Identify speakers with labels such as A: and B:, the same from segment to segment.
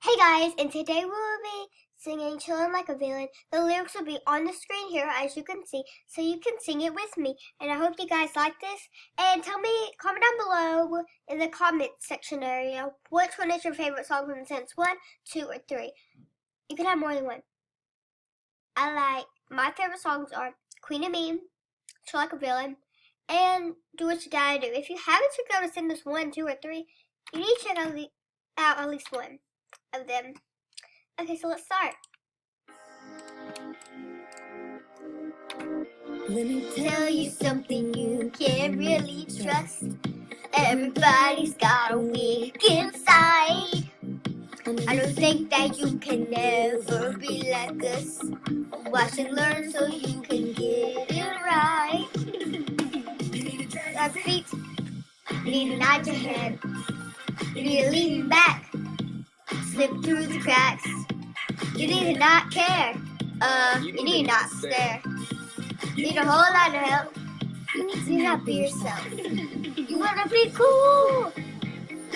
A: Hey guys, and today we will be singing Chillin' Like a Villain. The lyrics will be on the screen here as you can see, so you can sing it with me. And I hope you guys like this. And comment down below in the comment section area, which one is your favorite song from the Sense? 1, 2, or 3. You can have more than one. My favorite songs are Queen of Mean, Chill Like a Villain, and Do What You Gotta Do. If you haven't checked out Sing This 1, 2, or 3, you need to check out at least one of them. Okay, so let's start. Let me tell you something you can't really trust. Everybody's got a weak inside. I don't think that you can never be like us. Watch and learn so you can get it right. You need to drag your feet. You need to nod your head. You need to lean back. Slip through the cracks. You need to not care. You need to not stare. You need a whole lot of help. You need to not be yourself. You wanna be cool?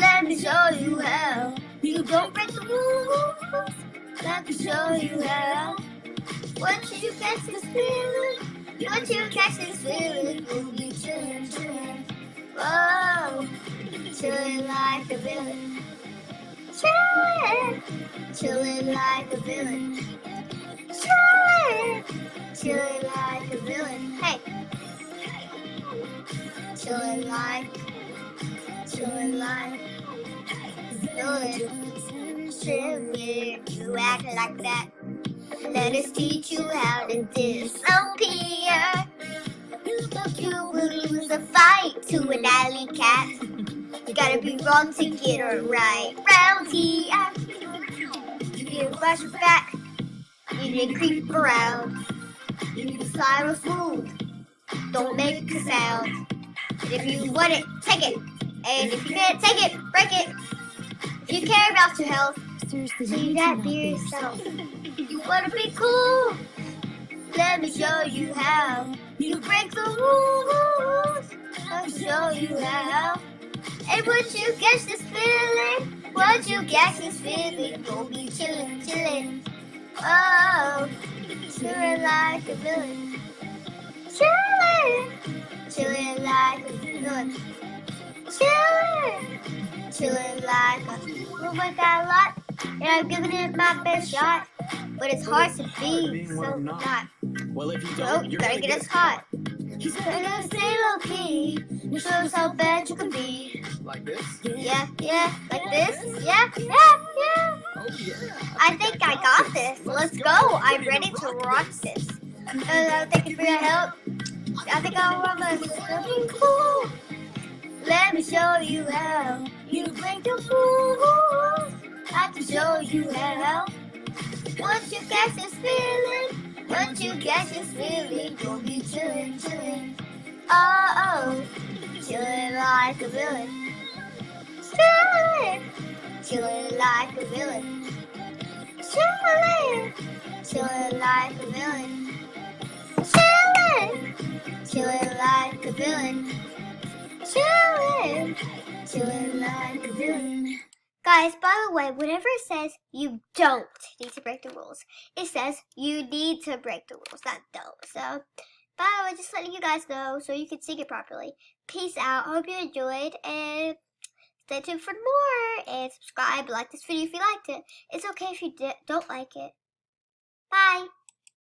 A: Let me show you how. You don't break the rules. Let me show you how. Once you catch this feeling, you'll be chillin', chillin'. Whoa, chillin' like a villain. Chillin', chillin' like a villain. Chillin', chillin' like a villain. Hey, chillin' like villain. Chillin', you act like that. Let us teach you how to disappear. You will lose a fight to an alley cat. You gotta be wrong to get her right round here. You need to brush your back. You need to creep around. You need to spiral smooth. Don't make a sound. And if you want it, take it. And if you can't take it, break it. If you care about your health, so you gotta be yourself. You wanna be cool? Let me show you how. You break the rules. Let me show you how. And once you catch this feeling, you'll be chillin', chillin'. Oh, chillin' like a villain. Chillin', chillin' like a villain. Chillin', chillin' like a move like that a lot, and I'm giving it my best shot. But it's hard to be, so not.
B: Well, if you
A: So
B: don't,
A: you gotta get us caught. He's gonna stay low key. You show us how bad you can be.
B: like this.
A: Yeah, like this. Yeah.
B: Oh yeah.
A: I think I got this. Let's go. I'm ready to rock this. Thank you for your help. I think I'll run something cool. Let me show you how. You break the rules. I can show you how. Once you catch this feeling, you'll be chillin', chillin'. Oh, chillin' like a villain. Chillin', chillin' like a villain. Chillin', chillin' like a villain. Chillin', chillin' like a villain. Chillin', chillin' like a villain. Guys, by the way, whenever it says you don't need to break the rules, it says you need to break the rules, not don't. So, by the way, just letting you guys know so you can sing it properly. Peace out. Hope you enjoyed, and stay tuned for more. And subscribe, like this video if you liked it. It's okay if you don't like it. Bye.